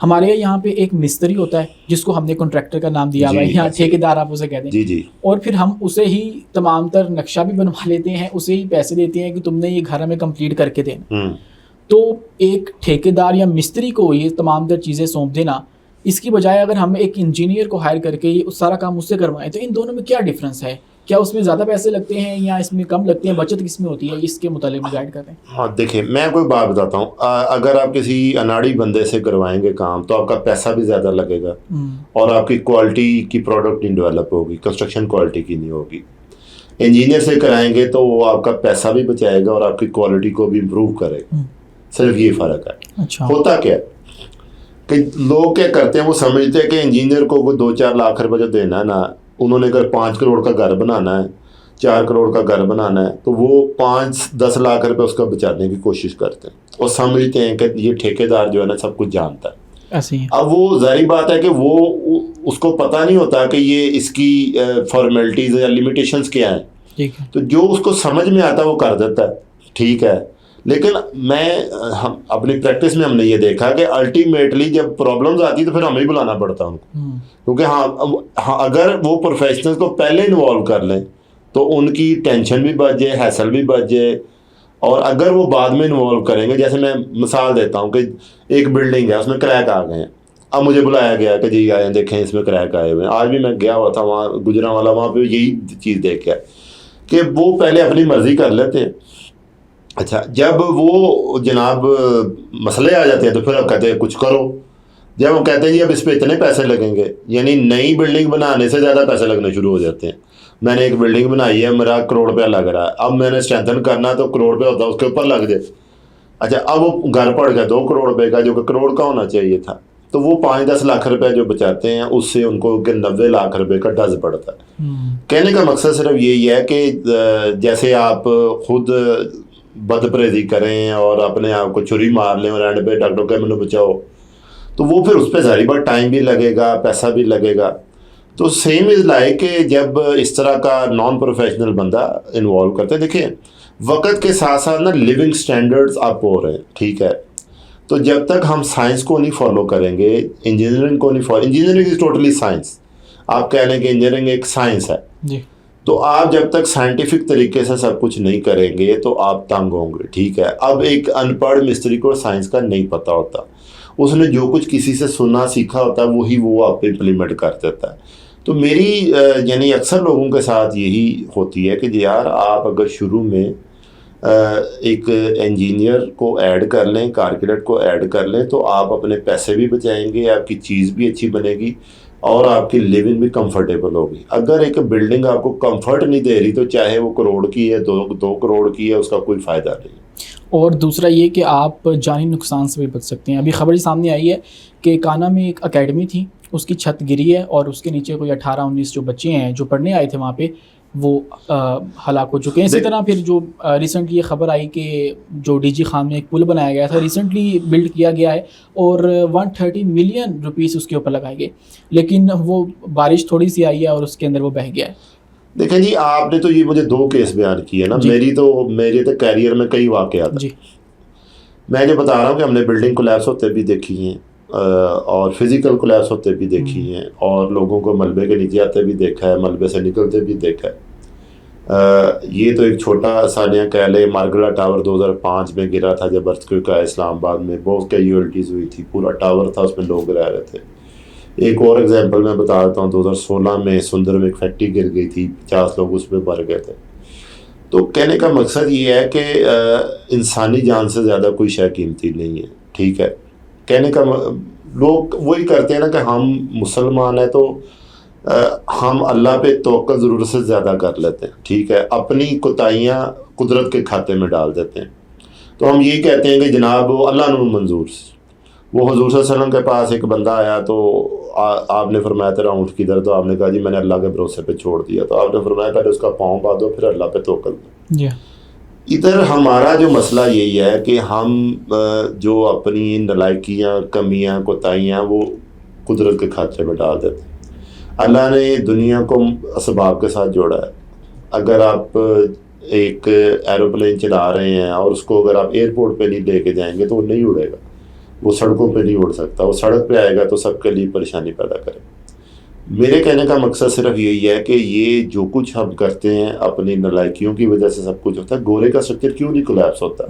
ہمارے یہاں پہ ایک مستری ہوتا ہے جس کو ہم نے کانٹریکٹر کا نام دیا ہوا ہے، یہاں ٹھیکیدار آپ اسے کہتے ہیں، جی جی، اور پھر ہم اسے ہی تمام تر نقشہ بھی بنوا لیتے ہیں، اسے ہی پیسے دیتے ہیں کہ تم نے یہ گھر ہمیں کمپلیٹ کر کے دینا. تو ایک ٹھیکیدار یا مستری کو یہ تمام تر چیزیں سونپ دینا، اس کی بجائے اگر ہم ایک انجینئر کو ہائر کر کے یہ سارا کام اس سے کروائیں تو ان دونوں میں کیا ڈفرینس ہے؟ کیا اس میں زیادہ پیسے لگتے ہیں یا اس میں کم لگتے ہیں؟ بچت کس میں ہوتی ہے؟ اس کے متعلق گائڈ کر رہے ہیں. ہاں دیکھیں، میں کوئی بات بتاتا ہوں، اگر آپ کسی اناڑی بندے سے کروائیں گے کام تو آپ کا پیسہ بھی زیادہ لگے گا اور آپ کی کوالٹی کی پروڈکٹ نہیں ڈیولپ ہوگی، کنسٹرکشن کوالٹی کی نہیں ہوگی. انجینئر سے کرائیں گے تو وہ آپ کا پیسہ بھی بچائے گا اور آپ کی کوالٹی کو بھی امپروو کرے گا. صرف یہ فرق ہے. اچھا. ہوتا کیا کہ لوگ کیا کرتے ہیں، وہ سمجھتے ہیں کہ انجینئر کو وہ 2-4 لاکھ روپے جو دینا ہے نا، انہوں نے اگر 5 کروڑ کا گھر بنانا ہے، 4 کروڑ کا گھر بنانا ہے، تو وہ 5-10 لاکھ روپے اس کا بچانے کی کوشش کرتے ہیں اور سمجھتے ہیں کہ یہ ٹھیکیدار جو ہے نا سب کچھ جانتا ہے. اب وہ ظاہری بات ہے کہ وہ اس کو پتہ نہیں ہوتا کہ یہ اس کی فارمیلٹیز یا لمیٹیشنز کیا ہیں. تو جو اس کو سمجھ میں آتا ہے وہ کر دیتا ہے، ٹھیک ہے. لیکن ہم اپنی پریکٹس میں ہم نے یہ دیکھا کہ الٹیمیٹلی جب پرابلمز آتی تو پھر ہمیں ہی بلانا پڑتا ان کو، کیونکہ اگر وہ پروفیشنلز کو پہلے انوالو کر لیں تو ان کی ٹینشن بھی بچ جائے، ہیسل بھی بچ جائے. اور اگر وہ بعد میں انوالو کریں گے، جیسے میں مثال دیتا ہوں کہ ایک بلڈنگ ہے، اس میں کریک آ گئے ہیں، اب مجھے بلایا گیا کہ جی آئیں دیکھیں اس میں کریک آئے ہوئے ہیں. آج بھی میں گیا ہوا تھا وہاں گجرانوالہ، وہاں پہ یہی چیز دیکھا کہ وہ پہلے اپنی مرضی کر لیتے ہیں. اچھا، جب وہ جناب مسئلے آ جاتے ہیں تو پھر اب کہتے ہیں کچھ کرو. جب وہ کہتے ہیں جی اب اس پہ اتنے پیسے لگیں گے، یعنی نئی بلڈنگ بنانے سے زیادہ پیسے لگنے شروع ہو جاتے ہیں. میں نے ایک بلڈنگ بنائی ہے، میرا 1 کروڑ روپیہ لگ رہا ہے، اب میں نے اسٹرینتھن کرنا تو 1 کروڑ روپیہ ہوتا ہے، اس کے اوپر لگ جائے. اچھا، اب وہ گھر پڑ گیا 2 کروڑ روپے کا جو کہ کروڑ کا ہونا چاہیے تھا. تو وہ 5-10 لاکھ روپے جو بچاتے ہیں اس سے ان کو 90 لاکھ روپے کا ڈز پڑتا ہے. کہنے کا مقصد صرف یہی ہے کہ جیسے آپ خود بد پرہیزی کریں اور اپنے آپ کو چھری مار لیں اور اینڈ پہ ڈاکٹر کہ مجھے بچاؤ، تو وہ پھر اس پہ ظاہری بات ٹائم بھی لگے گا، پیسہ بھی لگے گا. تو سیم از لائک کہ جب اس طرح کا نان پروفیشنل بندہ انوالو کرتے ہیں، دیکھیں وقت کے ساتھ ساتھ نا لیونگ سٹینڈرڈز اپ ہو رہے ہیں، ٹھیک ہے. تو جب تک ہم سائنس کو نہیں فالو کریں گے، انجینئرنگ کو نہیں follow, engineering is totally science. آپ کہہ لیں کہ انجینئرنگ ایک سائنس ہے جی، تو آپ جب تک سائنٹیفک طریقے سے سب کچھ نہیں کریں گے تو آپ تنگ ہوں گے، ٹھیک ہے. اب ایک ان پڑھ مستری کو سائنس کا نہیں پتہ ہوتا، اس نے جو کچھ کسی سے سنا سیکھا ہوتا ہے وہی وہ آپ امپلیمنٹ کر دیتا ہے. تو میری یعنی اکثر لوگوں کے ساتھ یہی ہوتی ہے کہ یار آپ اگر شروع میں ایک انجینئر کو ایڈ کر لیں، ایک آرکیٹیکٹ کو ایڈ کر لیں تو آپ اپنے پیسے بھی بچائیں گے، آپ کی چیز بھی اچھی بنے گی اور آپ کی لیونگ بھی کمفرٹیبل ہوگی. اگر ایک بلڈنگ آپ کو کمفرٹ نہیں دے رہی تو چاہے وہ کروڑ کی ہے، 2 کروڑ کی ہے، اس کا کوئی فائدہ نہیں. اور دوسرا یہ کہ آپ جانی نقصان سے بھی بچ سکتے ہیں. ابھی خبر سامنے آئی ہے کہ کانا میں ایک اکیڈمی تھی، اس کی چھت گری ہے اور اس کے نیچے کوئی 18-19 جو بچے ہیں جو پڑھنے آئے تھے وہاں پہ وہ ہلاک ہو چکے ہیں. اسی طرح پھر جو ریسنٹلی یہ خبر آئی کہ جو ڈی جی خان میں ایک پل بنایا گیا تھا، ریسنٹلی بلڈ کیا گیا ہے اور 130 ملین روپیز اس کے اوپر لگائے گئے، لیکن وہ بارش تھوڑی سی آئی ہے اور اس کے اندر وہ بہہ گیا ہے. دیکھیں جی، آپ نے تو یہ مجھے 2 کیس بیان کیے نا. میری تو کیریئر میں کئی واقعات ہیں. میں جو بتا رہا ہوں کہ ہم نے بلڈنگ کولیپس ہوتے بھی دیکھی ہیں اور فزیکل کولیپس ہوتے بھی دیکھی ہیں اور لوگوں کو ملبے کے نیچے آتے بھی دیکھا ہے، ملبے سے نکلتے بھی دیکھا ہے. یہ تو ایک چھوٹا سانیہ کہہ لے، مارگلا ٹاور 2005 میں گرا تھا جب ارتھکویک آیا اسلام آباد میں، بہت کیجویلٹیز ہوئی تھی، پورا ٹاور تھا اس میں لوگ رہ رہے تھے. ایک اور ایگزامپل میں بتا دیتا ہوں، 2016 میں سندر میں ایک فیکٹری گر گئی تھی، 50 لوگ اس میں مر گئے تھے. تو کہنے کا مقصد یہ ہے کہ انسانی جان سے زیادہ کوئی شے قیمتی نہیں ہے، ٹھیک ہے. کہنے کا لوگ وہی کرتے ہیں نا کہ ہم مسلمان ہیں تو ہم اللہ پہ توکل ضرورت سے زیادہ کر لیتے ہیں، ٹھیک ہے، اپنی کوتاہیاں قدرت کے کھاتے میں ڈال دیتے ہیں. تو ہم یہی کہتے ہیں کہ جناب اللہ نے منظور. وہ حضور صلی اللہ علیہ وسلم کے پاس ایک بندہ آیا تو آپ نے فرمایا تیرا اونٹ کدھر؟ تو آپ نے کہا جی میں نے اللہ کے بھروسے پہ چھوڑ دیا. تو آپ نے فرمایا پہلے اس کا پاؤں باندھو پھر اللہ پہ توکل کرو. ادھر ہمارا جو مسئلہ یہی ہے کہ ہم جو اپنی نالائکیاں، کمیاں، کوتاہیاں وہ قدرت کے کھاتے میں ڈال دیتے ہیں. اللہ نے دنیا کو اسباب کے ساتھ جوڑا ہے. اگر آپ ایک ایروپلین چلا رہے ہیں اور اس کو اگر آپ ایئرپورٹ پہ نہیں لے کے جائیں گے تو وہ نہیں اڑے گا. وہ سڑکوں پہ نہیں اڑ سکتا. وہ سڑک پہ آئے گا تو سب کے لیے پریشانی پیدا کرے. میرے کہنے کا مقصد صرف یہی ہے کہ یہ جو کچھ ہم کرتے ہیں اپنی نالائکیوں کی وجہ سے سب کچھ ہوتا ہے. گورے کا اسٹرکچر کیوں نہیں کولیپس ہوتا؟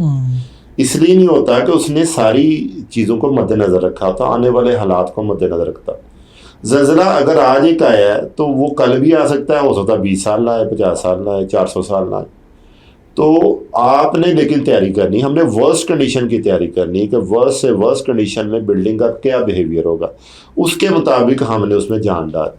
اس لیے نہیں ہوتا کہ اس نے ساری چیزوں کو مد نظر رکھا ہوتا, آنے والے حالات کو مد نظر رکھتا. زلزلہ اگر آج ایک آیا ہے تو وہ کل بھی آ سکتا ہے, ہو سکتا ہے 20 سال نہ آئے, 50 سال نہ آئے, 400 سال نہ آئے. تو آپ نے لیکن تیاری کرنی, ہم نے ورسٹ کنڈیشن کی تیاری کرنی کہ ورسٹ سے ورسٹ کنڈیشن میں بلڈنگ کا کیا بیہیویئر ہوگا, اس کے مطابق ہم نے اس میں جان ڈال.